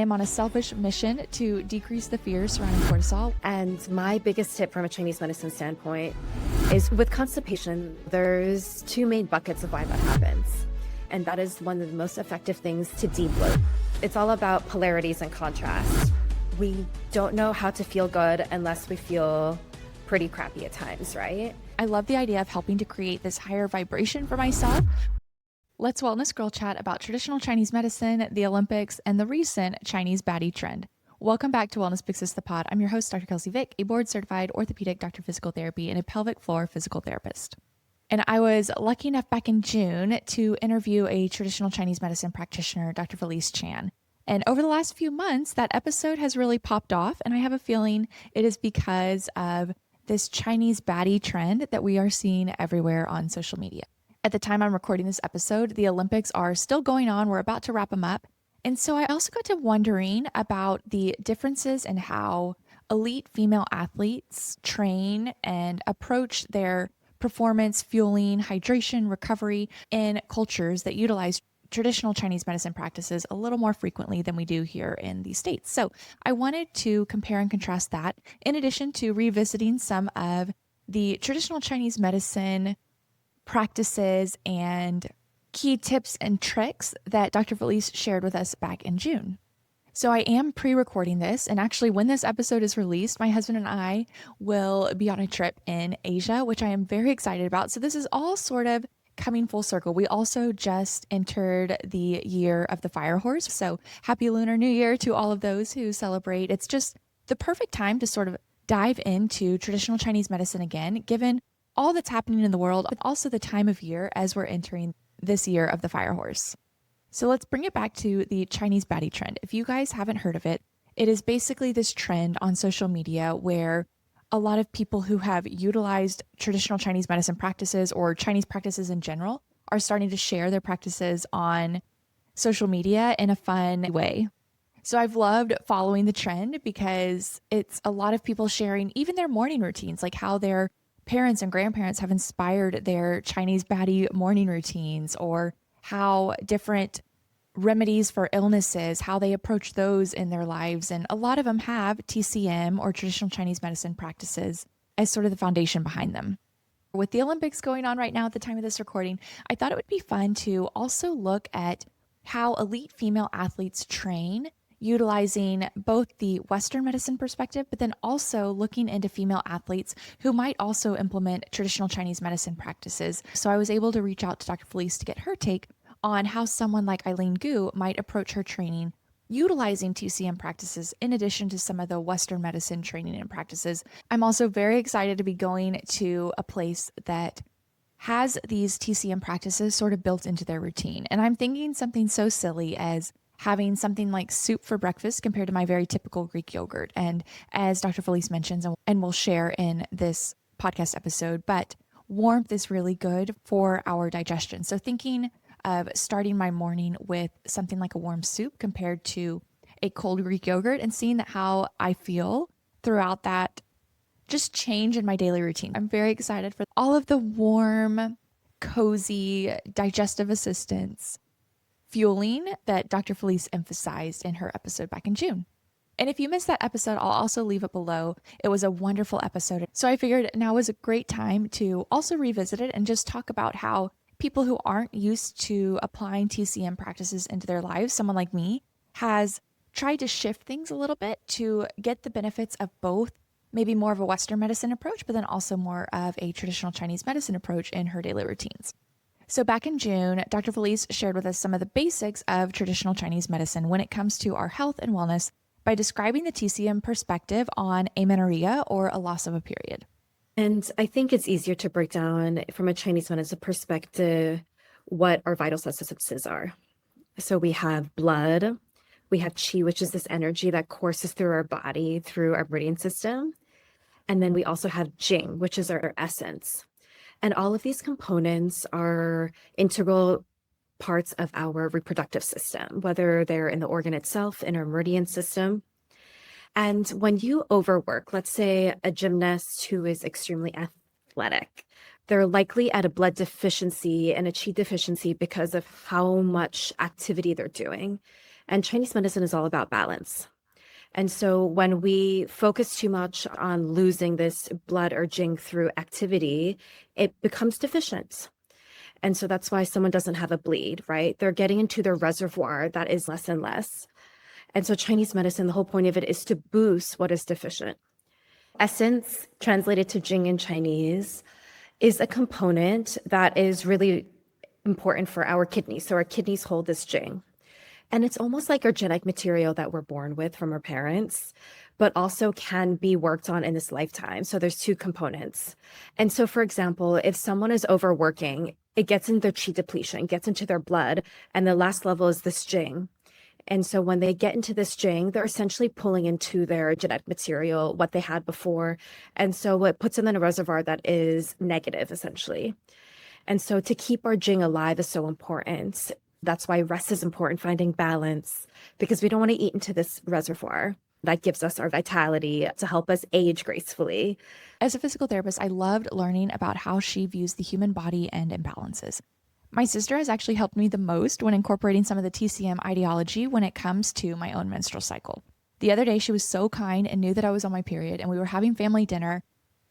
am on a selfish mission to decrease the fears surrounding cortisol. And my biggest tip from a Chinese medicine standpoint is with constipation, there's two main buckets of why that happens. And that is one of the most effective things to de-bloat. It's all about polarities and contrast. We don't know how to feel good unless we feel pretty crappy at times, right? I love the idea of helping to create this higher vibration for myself. Let's wellness girl chat about traditional Chinese medicine, the Olympics, and the recent Chinese baddie trend. Welcome back to Wellness Fixes the Pod. I'm your host, Dr. Kelsey Vick, a board-certified orthopedic doctor of physical therapy and a pelvic floor physical therapist. And I was lucky enough back in June to interview a traditional Chinese medicine practitioner, Dr. Felice Chan. And over the last few months, that episode has really popped off, and I have a feeling it is because of this Chinese baddie trend that we are seeing everywhere on social media. At the time I'm recording this episode, the Olympics are still going on. We're about to wrap them up. And so I also got to wondering about the differences in how elite female athletes train and approach their performance, fueling, hydration, recovery in cultures that utilize traditional Chinese medicine practices a little more frequently than we do here in the States. So I wanted to compare and contrast that, in addition to revisiting some of the traditional Chinese medicine practices and key tips and tricks that Dr. Felice shared with us back in June. So I am pre-recording this, and actually when this episode is released, my husband and I will be on a trip in Asia, which I am very excited about. So this is all sort of coming full circle. We also just entered the year of the fire horse. So happy Lunar New Year to all of those who celebrate. It's just the perfect time to sort of dive into traditional Chinese medicine again, given all that's happening in the world, but also the time of year as we're entering this year of the fire horse. So let's bring it back to the Chinese baddie trend. If you guys haven't heard of it, it is basically this trend on social media where a lot of people who have utilized traditional Chinese medicine practices or Chinese practices in general are starting to share their practices on social media in a fun way. So I've loved following the trend because it's a lot of people sharing even their morning routines, like how their parents and grandparents have inspired their Chinese baddie morning routines, or how different remedies for illnesses, how they approach those in their lives. And a lot of them have TCM or traditional Chinese medicine practices as sort of the foundation behind them. With the Olympics going on right now at the time of this recording, I thought it would be fun to also look at how elite female athletes train, utilizing both the Western medicine perspective, but then also looking into female athletes who might also implement traditional Chinese medicine practices. So I was able to reach out to Dr. Felice to get her take on how someone like Eileen Gu might approach her training utilizing TCM practices in addition to some of the Western medicine training and practices. I'm also very excited to be going to a place that has these TCM practices sort of built into their routine. And I'm thinking something so silly as having something like soup for breakfast compared to my very typical Greek yogurt. And as Dr. Felice mentions, and we'll share in this podcast episode, but warmth is really good for our digestion. So thinking of starting my morning with something like a warm soup compared to a cold Greek yogurt and seeing how I feel throughout that just change in my daily routine. I'm very excited for all of the warm, cozy, digestive assistance fueling that Dr. Felice emphasized in her episode back in June. And if you missed that episode, I'll also leave it below. It was a wonderful episode. So I figured now was a great time to also revisit it and just talk about how people who aren't used to applying TCM practices into their lives, someone like me, has tried to shift things a little bit to get the benefits of both, maybe more of a Western medicine approach, but then also more of a traditional Chinese medicine approach in her daily routines. So back in June, Dr. Felice shared with us some of the basics of traditional Chinese medicine when it comes to our health and wellness by describing the TCM perspective on amenorrhea, or a loss of a period. And I think it's easier to break down from a Chinese medicine perspective what our vital substances are. So we have blood, we have qi, which is this energy that courses through our body, through our meridian system. And then we also have jing, which is our essence. And all of these components are integral parts of our reproductive system, whether they're in the organ itself, in our meridian system. And when you overwork, let's say a gymnast who is extremely athletic, they're likely at a blood deficiency and a qi deficiency because of how much activity they're doing. And Chinese medicine is all about balance. And so when we focus too much on losing this blood or jing through activity, it becomes deficient. And so that's why someone doesn't have a bleed, right? They're getting into their reservoir that is less and less. And so Chinese medicine, the whole point of it is to boost what is deficient. Essence, translated to jing in Chinese, is a component that is really important for our kidneys. So our kidneys hold this jing. And it's almost like our genetic material that we're born with from our parents, but also can be worked on in this lifetime. So there's two components. And so, for example, if someone is overworking, it gets into their qi depletion, gets into their blood, and the last level is this jing. And so when they get into this jing, they're essentially pulling into their genetic material, what they had before. And so it puts them in a reservoir that is negative, essentially. And so to keep our jing alive is so important. That's why rest is important, finding balance, because we don't want to eat into this reservoir that gives us our vitality to help us age gracefully. As a physical therapist, I loved learning about how she views the human body and imbalances. My sister has actually helped me the most when incorporating some of the TCM ideology when it comes to my own menstrual cycle. The other day, she was so kind and knew that I was on my period, and we were having family dinner,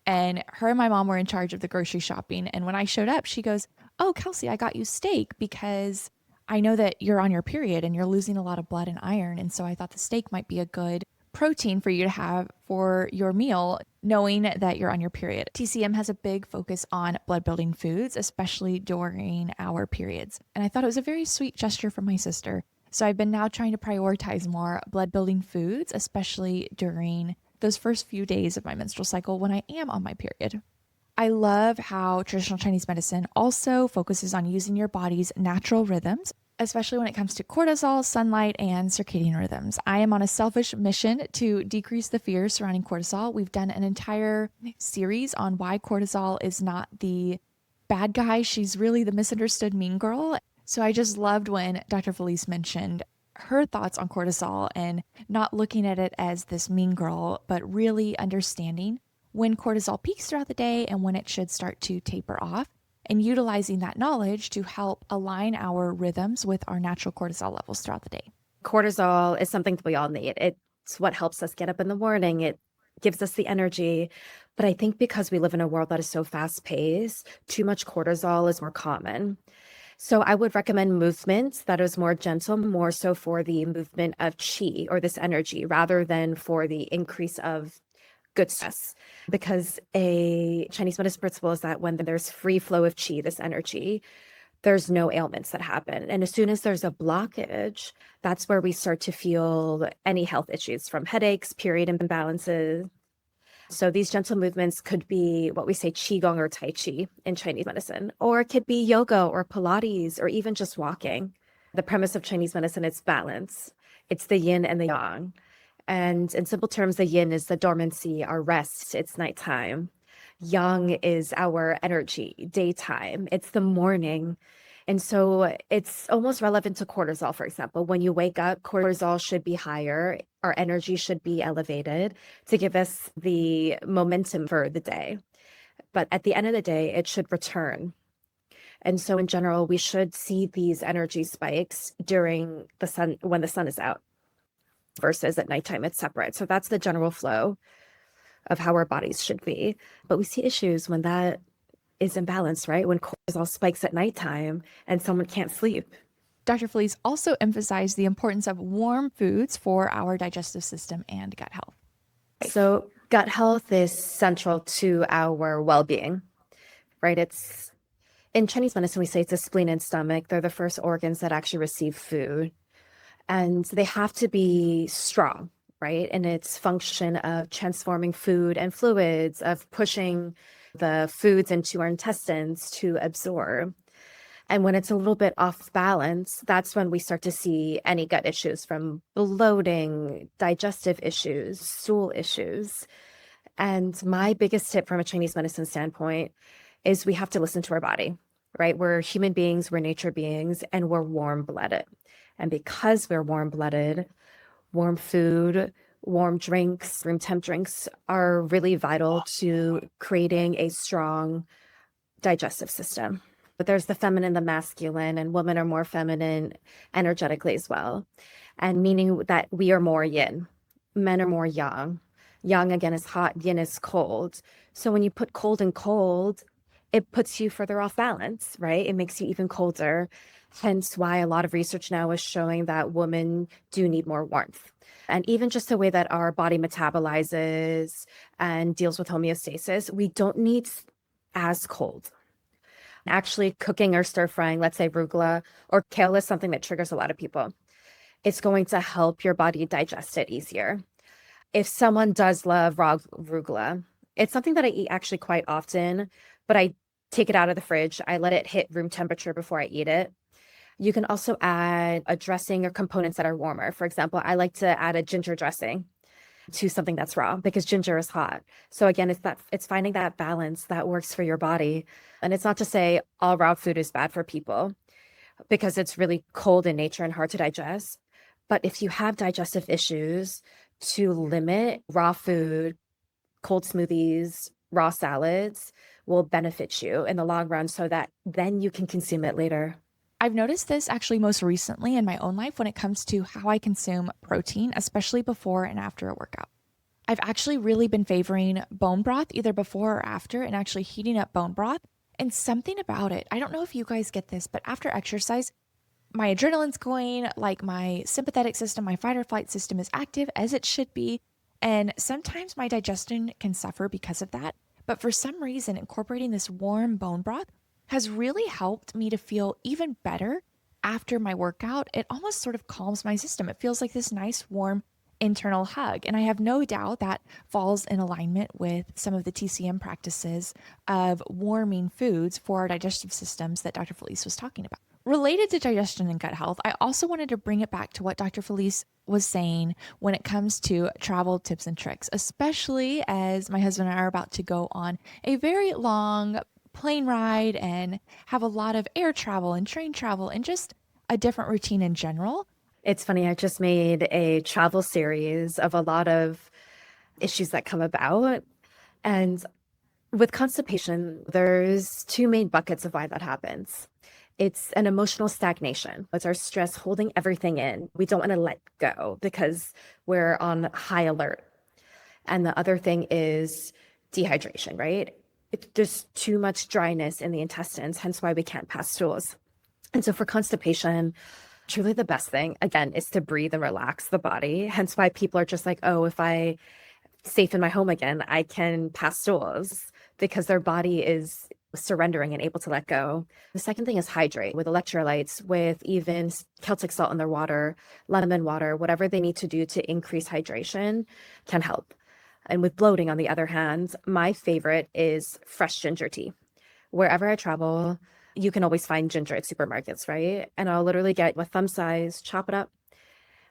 and her and my mom were in charge of the grocery shopping. And when I showed up, she goes, "Oh, Kelsey, I got you steak because I know that you're on your period and you're losing a lot of blood and iron. And so I thought the steak might be a good protein for you to have for your meal, knowing that you're on your period." TCM has a big focus on blood building foods, especially during our periods. And I thought it was a very sweet gesture from my sister. So I've been now trying to prioritize more blood building foods, especially during those first few days of my menstrual cycle when I am on my period. I love how traditional Chinese medicine also focuses on using your body's natural rhythms, especially when it comes to cortisol, sunlight, and circadian rhythms. I am on a selfish mission to decrease the fears surrounding cortisol. We've done an entire series on why cortisol is not the bad guy. She's really the misunderstood mean girl. So I just loved when Dr. Felice mentioned her thoughts on cortisol and not looking at it as this mean girl, but really understanding when cortisol peaks throughout the day and when it should start to taper off, and utilizing that knowledge to help align our rhythms with our natural cortisol levels throughout the day. Cortisol is something that we all need. It's what helps us get up in the morning. It gives us the energy. But I think because we live in a world that is so fast paced, too much cortisol is more common. So I would recommend movement that is more gentle, more so for the movement of qi or this energy rather than for the increase of good stress. Because a Chinese medicine principle is that when there's free flow of qi, this energy, there's no ailments that happen. And as soon as there's a blockage, that's where we start to feel any health issues from headaches, period imbalances. So these gentle movements could be what we say qigong or tai chi in Chinese medicine, or it could be yoga or Pilates or even just walking. The premise of Chinese medicine is balance. It's the yin and the yang. And in simple terms, the yin is the dormancy, our rest, it's nighttime. Yang is our energy, daytime, it's the morning. And so it's almost relevant to cortisol, for example. When you wake up, cortisol should be higher, our energy should be elevated to give us the momentum for the day. But at the end of the day, it should return. And so in general, we should see these energy spikes during the sun, when the sun is out, versus at nighttime, it's separate. So that's the general flow of how our bodies should be. But we see issues when that is imbalanced, right? When cortisol spikes at nighttime and someone can't sleep. Dr. Felice also emphasized the importance of warm foods for our digestive system and gut health. So gut health is central to our well-being, right? It's in Chinese medicine, we say it's the spleen and stomach. They're the first organs that actually receive food. And they have to be strong, right? In its function of transforming food and fluids, of pushing the foods into our intestines to absorb. And when it's a little bit off balance, that's when we start to see any gut issues, from bloating, digestive issues, stool issues. And my biggest tip from a Chinese medicine standpoint is we have to listen to our body, right? We're human beings, we're nature beings, and we're warm-blooded. And because we're warm-blooded, warm food, warm drinks, room temp drinks are really vital to creating a strong digestive system. But there's the feminine, the masculine, and women are more feminine energetically as well. and meaning that we are more yin. Men are more yang. Yang again is hot, yin is cold. So when you put cold and cold, it puts you further off balance, right? It makes you even colder. Hence why a lot of research now is showing that women do need more warmth. And even just the way that our body metabolizes and deals with homeostasis, we don't need as cold. Actually, cooking or stir frying, let's say arugula or kale, is something that triggers a lot of people. It's going to help your body digest it easier. If someone does love raw arugula, it's something that I eat actually quite often, but I take it out of the fridge. I let it hit room temperature before I eat it. You can also add a dressing or components that are warmer. For example, I like to add a ginger dressing to something that's raw because ginger is hot. So again, it's finding that balance that works for your body. And it's not to say all raw food is bad for people because it's really cold in nature and hard to digest. But if you have digestive issues, to limit raw food, cold smoothies, raw salads will benefit you in the long run so that then you can consume it later. I've noticed this actually most recently in my own life when it comes to how I consume protein, especially before and after a workout. I've actually really been favoring bone broth either before or after and actually heating up bone broth. And something about it, I don't know if you guys get this, but after exercise, my adrenaline's going, like my sympathetic system, my fight or flight system is active as it should be. And sometimes my digestion can suffer because of that. But for some reason, incorporating this warm bone broth has really helped me to feel even better after my workout. It almost sort of calms my system. It feels like this nice, warm internal hug. And I have no doubt that falls in alignment with some of the TCM practices of warming foods for our digestive systems that Dr. Felice was talking about. Related to digestion and gut health, I also wanted to bring it back to what Dr. Felice was saying when it comes to travel tips and tricks, especially as my husband and I are about to go on a very long plane ride and have a lot of air travel and train travel and just a different routine in general. It's funny, I just made a travel series of a lot of issues that come about. And with constipation, there's two main buckets of why that happens. It's an emotional stagnation. It's our stress holding everything in. We don't want to let go because we're on high alert. And the other thing is dehydration, right? There's too much dryness in the intestines, hence why we can't pass stools. And so for constipation, truly the best thing, again, is to breathe and relax the body. Hence why people are just like, oh, if I safe in my home again, I can pass stools because their body is surrendering and able to let go. The second thing is hydrate with electrolytes, with even Celtic salt in their water, lemon water, whatever they need to do to increase hydration can help. And with bloating, on the other hand, my favorite is fresh ginger tea. Wherever I travel, you can always find ginger at supermarkets, right? And I'll literally get a thumb size, chop it up,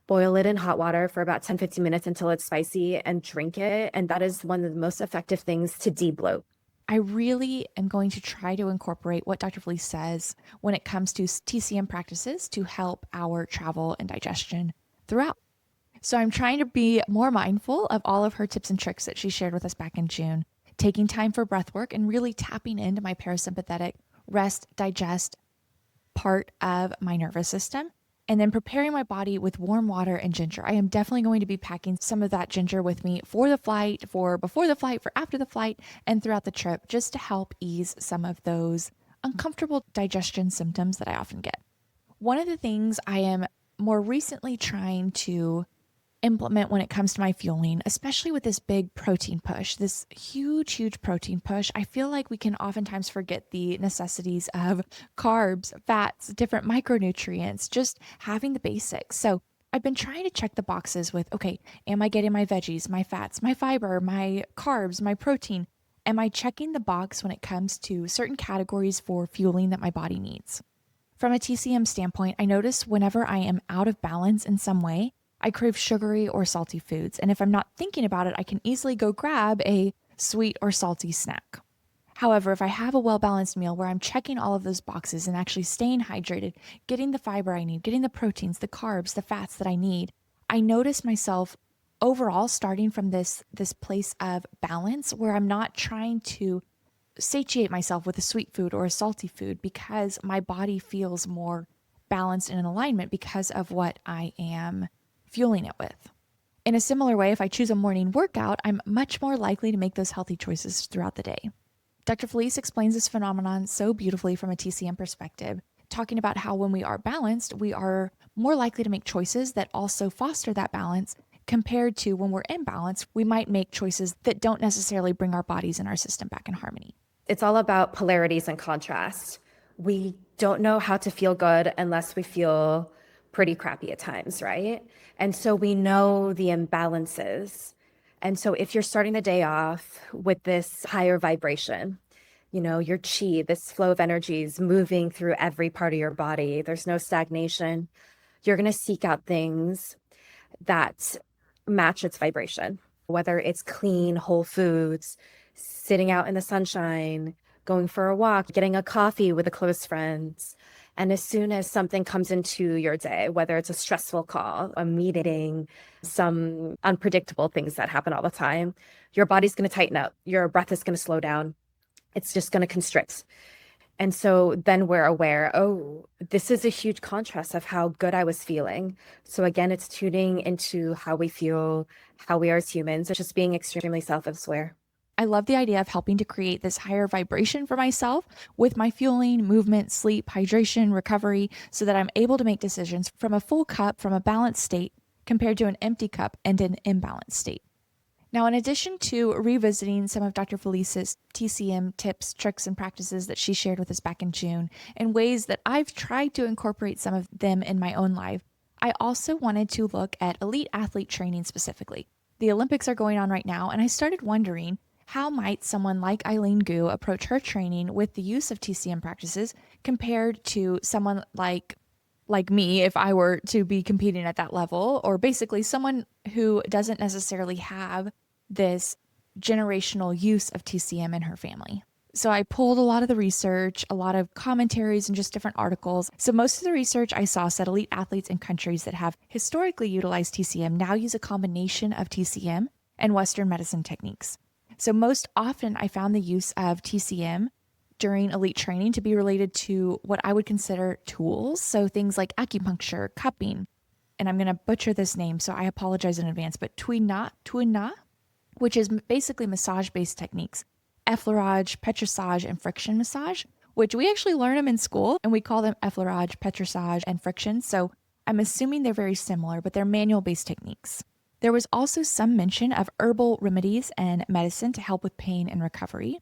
boil it in hot water for about 10-15 minutes until it's spicy and drink it. And that is one of the most effective things to de-bloat. I really am going to try to incorporate what Dr. Felice says when it comes to TCM practices to help our travel and digestion throughout. So I'm trying to be more mindful of all of her tips and tricks that she shared with us back in June, taking time for breath work and really tapping into my parasympathetic rest, digest part of my nervous system, and then preparing my body with warm water and ginger. I am definitely going to be packing some of that ginger with me for the flight, for before the flight, for after the flight, and throughout the trip, just to help ease some of those uncomfortable digestion symptoms that I often get. One of the things I am more recently trying to implement when it comes to my fueling, especially with this big protein push, this huge protein push, I feel like we can oftentimes forget the necessities of carbs, fats, different micronutrients, just having the basics. So I've been trying to check the boxes with, okay, am I getting my veggies, my fats, my fiber, my carbs, my protein? Am I checking the box when it comes to certain categories for fueling that my body needs? From a TCM standpoint, I notice whenever I am out of balance in some way, I crave sugary or salty foods. And if I'm not thinking about it, I can easily go grab a sweet or salty snack. However, if I have a well-balanced meal where I'm checking all of those boxes and actually staying hydrated, getting the fiber I need, getting the proteins, the carbs, the fats that I need, I notice myself overall starting from this place of balance where I'm not trying to satiate myself with a sweet food or a salty food because my body feels more balanced and in alignment because of what I am fueling it with. In a similar way, if I choose a morning workout, I'm much more likely to make those healthy choices throughout the day. Dr. Felice explains this phenomenon so beautifully from a TCM perspective, talking about how when we are balanced, we are more likely to make choices that also foster that balance compared to when we're imbalanced, we might make choices that don't necessarily bring our bodies and our system back in harmony. It's all about polarities and contrast. We don't know how to feel good unless we feel pretty crappy at times, right? And so we know the imbalances. And so if you're starting the day off with this higher vibration, your chi, this flow of energy is moving through every part of your body. There's no stagnation. You're going to seek out things that match its vibration, whether it's clean, whole foods, sitting out in the sunshine, going for a walk, getting a coffee with a close friend. And as soon as something comes into your day, whether it's a stressful call, a meeting, some unpredictable things that happen all the time, your body's going to tighten up. Your breath is going to slow down. It's just going to constrict. And so then we're aware, oh, this is a huge contrast of how good I was feeling. So again, it's tuning into how we feel, how we are as humans, just being extremely self-aware. I love the idea of helping to create this higher vibration for myself with my fueling, movement, sleep, hydration, recovery, so that I'm able to make decisions from a full cup, from a balanced state, compared to an empty cup and an imbalanced state. Now, in addition to revisiting some of Dr. Felice's TCM tips, tricks, and practices that she shared with us back in June, and ways that I've tried to incorporate some of them in my own life, I also wanted to look at elite athlete training specifically. The Olympics are going on right now, and I started wondering, how might someone like Eileen Gu approach her training with the use of TCM practices compared to someone like me if I were to be competing at that level, or basically someone who doesn't necessarily have this generational use of TCM in her family. So I pulled a lot of the research, a lot of commentaries, and just different articles. So most of the research I saw said elite athletes in countries that have historically utilized TCM now use a combination of TCM and Western medicine techniques. So most often I found the use of TCM during elite training to be related to what I would consider tools. So things like acupuncture, cupping, and I'm going to butcher this name, so I apologize in advance, but tuina, which is basically massage-based techniques, effleurage, petrissage, and friction massage, which we actually learn them in school, and we call them effleurage, petrissage, and friction. So I'm assuming they're very similar, but they're manual-based techniques. There was also some mention of herbal remedies and medicine to help with pain and recovery.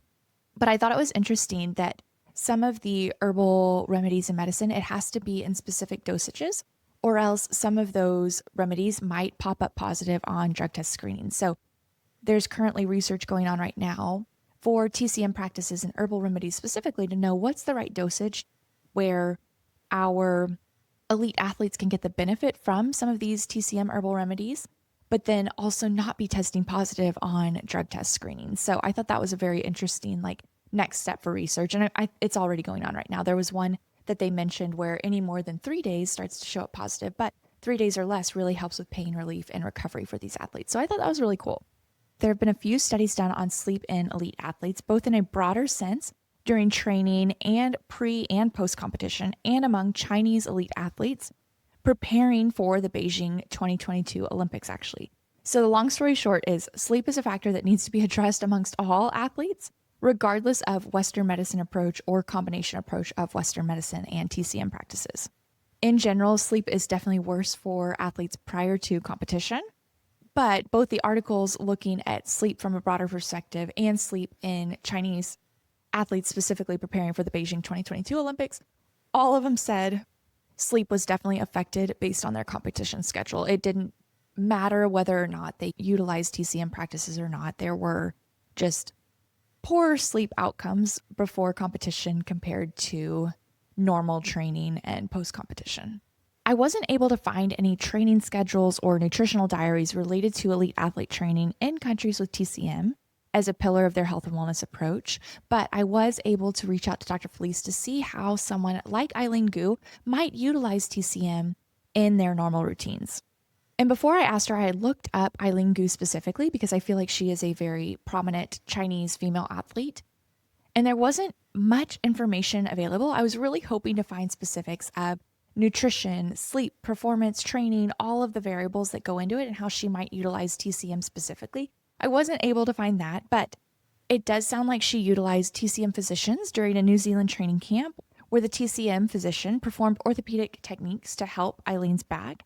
But I thought it was interesting that some of the herbal remedies and medicine, it has to be in specific dosages, or else some of those remedies might pop up positive on drug test screening. So there's currently research going on right now for TCM practices and herbal remedies specifically to know what's the right dosage where our elite athletes can get the benefit from some of these TCM herbal remedies, but then also not be testing positive on drug test screening. So I thought that was a very interesting next step for research. And it's already going on right now. There was one that they mentioned where any more than 3 days starts to show up positive, but 3 days or less really helps with pain relief and recovery for these athletes. So I thought that was really cool. There have been a few studies done on sleep in elite athletes, both in a broader sense during training and pre and post competition, and among Chinese elite athletes preparing for the Beijing 2022 Olympics, actually. So the long story short is sleep is a factor that needs to be addressed amongst all athletes, regardless of Western medicine approach or combination approach of Western medicine and TCM practices. In general, sleep is definitely worse for athletes prior to competition, but both the articles looking at sleep from a broader perspective and sleep in Chinese athletes specifically preparing for the Beijing 2022 Olympics, all of them said sleep was definitely affected based on their competition schedule. It didn't matter whether or not they utilized TCM practices or not. There were just poor sleep outcomes before competition compared to normal training and post-competition. I wasn't able to find any training schedules or nutritional diaries related to elite athlete training in countries with TCM as a pillar of their health and wellness approach, but I was able to reach out to Dr. Felice to see how someone like Eileen Gu might utilize TCM in their normal routines. And before I asked her, I had looked up Eileen Gu specifically because I feel like she is a very prominent Chinese female athlete. And there wasn't much information available. I was really hoping to find specifics of nutrition, sleep, performance, training, all of the variables that go into it and how she might utilize TCM specifically. I wasn't able to find that, but it does sound like she utilized TCM physicians during a New Zealand training camp where the TCM physician performed orthopedic techniques to help Eileen's back.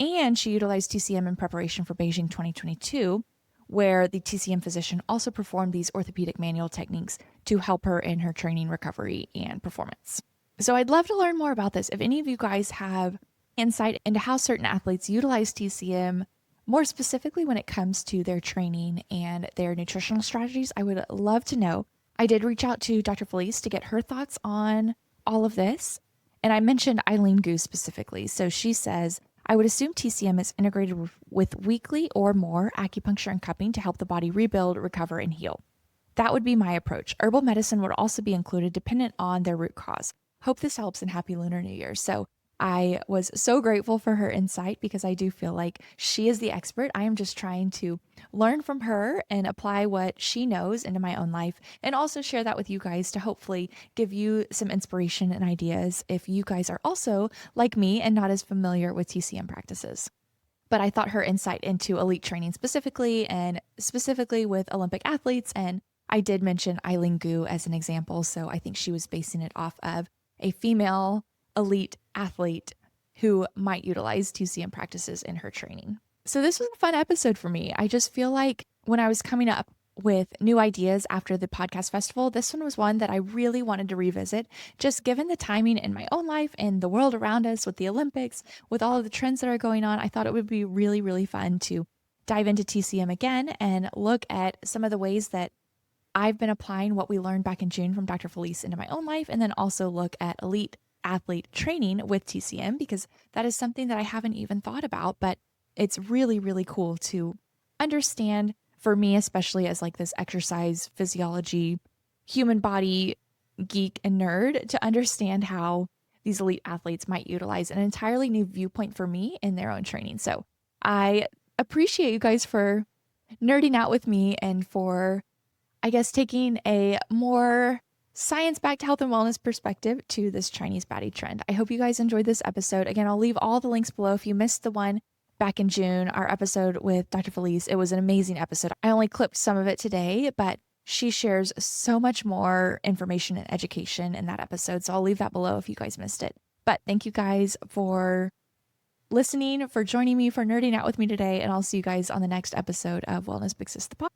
And she utilized TCM in preparation for Beijing 2022, where the TCM physician also performed these orthopedic manual techniques to help her in her training, recovery, and performance. So I'd love to learn more about this. If any of you guys have insight into how certain athletes utilize TCM, more specifically when it comes to their training and their nutritional strategies, I would love to know. I did reach out to Dr. Felice to get her thoughts on all of this. And I mentioned Eileen Gu specifically. So she says, I would assume TCM is integrated with weekly or more acupuncture and cupping to help the body rebuild, recover, and heal. That would be my approach. Herbal medicine would also be included dependent on their root cause. Hope this helps and happy Lunar New Year. So I was so grateful for her insight because I do feel like she is the expert. I am just trying to learn from her and apply what she knows into my own life and also share that with you guys to hopefully give you some inspiration and ideas if you guys are also like me and not as familiar with TCM practices. But I thought her insight into elite training specifically and specifically with Olympic athletes, and I did mention Eileen Gu as an example, so I think she was basing it off of a female elite athlete who might utilize TCM practices in her training. So this was a fun episode for me. I just feel like when I was coming up with new ideas after the podcast festival, this one was one that I really wanted to revisit, just given the timing in my own life and the world around us with the Olympics, with all of the trends that are going on. I thought it would be really, really fun to dive into TCM again and look at some of the ways that I've been applying what we learned back in June from Dr. Felice into my own life, and then also look at elite athlete training with TCM because that is something that I haven't even thought about, but it's really, really cool to understand for me, especially as like this exercise physiology, human body geek and nerd, to understand how these elite athletes might utilize an entirely new viewpoint for me in their own training. So I appreciate you guys for nerding out with me and for, I guess, taking a more science-backed health and wellness perspective to this Chinese baddie trend. I hope you guys enjoyed this episode. Again, I'll leave all the links below. If you missed the one back in June, our episode with Dr. Felice, it was an amazing episode. I only clipped some of it today, but she shares so much more information and education in that episode. So I'll leave that below if you guys missed it. But thank you guys for listening, for joining me, for nerding out with me today. And I'll see you guys on the next episode of Wellness Big Sis the Pod.